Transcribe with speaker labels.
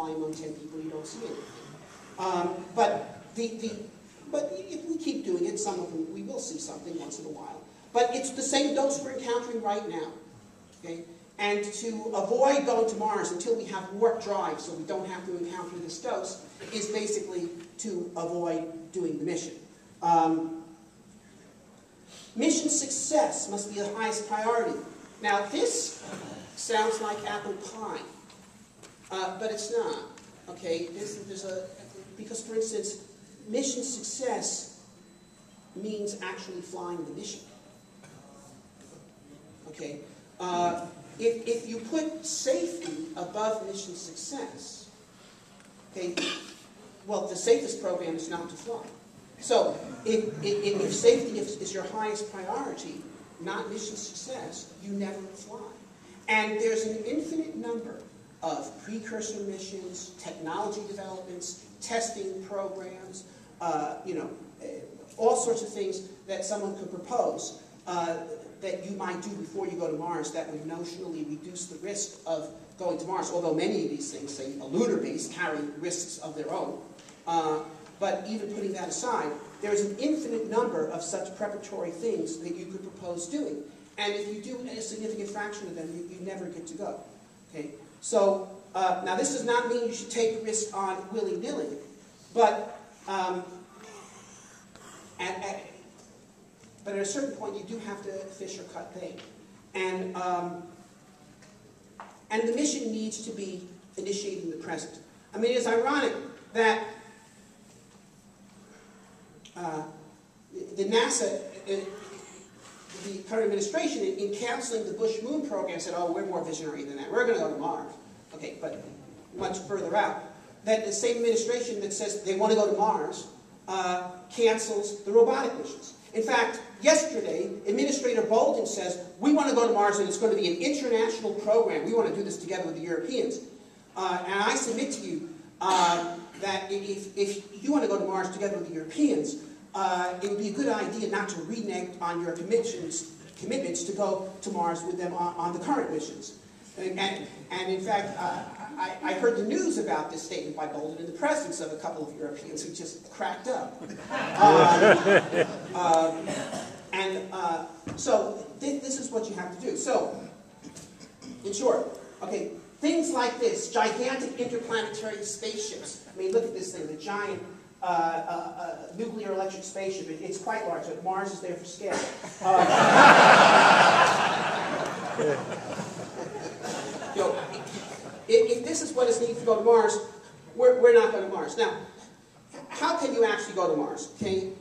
Speaker 1: fly among 10 people, you don't see anything. But if we keep doing it, some of them, we will see something once in a while. But it's the same dose we're encountering right now. Okay? And to avoid going to Mars until we have warp drive, so we don't have to encounter this dose, is basically to avoid doing the mission. Mission success must be the highest priority. Now, this sounds like apple pie, but it's not. Okay, because, for instance, mission success means actually flying the mission. Okay, if you put safety above mission success, okay, well, the safest program is not to fly. So, if safety is your highest priority, not mission success, you never fly. And there's an infinite number of precursor missions, technology developments, testing programs, all sorts of things that someone could propose that you might do before you go to Mars that would notionally reduce the risk of going to Mars, although many of these things, say a lunar base, carry risks of their own. But even putting that aside, there's an infinite number of such preparatory things that you could propose doing. And if you do a significant fraction of them, you never get to go. Okay? So, now this does not mean you should take risks on willy-nilly, but at a certain point you do have to fish or cut bait. And the mission needs to be initiated in the present. I mean, it's ironic that the NASA, the current administration, in canceling the Bush moon program, said, oh, we're more visionary than that. We're going to go to Mars. Okay, but much further out. That the same administration that says they want to go to Mars cancels the robotic missions. In fact, yesterday, Administrator Bolden says, we want to go to Mars and it's going to be an international program. We want to do this together with the Europeans. And I submit to you that if you want to go to Mars together with the Europeans, it would be a good idea not to renege on your commitments to go to Mars with them on the current missions. And in fact, I heard the news about this statement by Bolden in the presence of a couple of Europeans who just cracked up. So this is what you have to do. So, in short, okay, things like this, gigantic interplanetary spaceships. I mean, look at this thing, the giant nuclear electric spaceship. It's quite large, but Mars is there for scale. If this is what is needed to go to Mars, we're not going to Mars. Now, how can you actually go to Mars? Okay,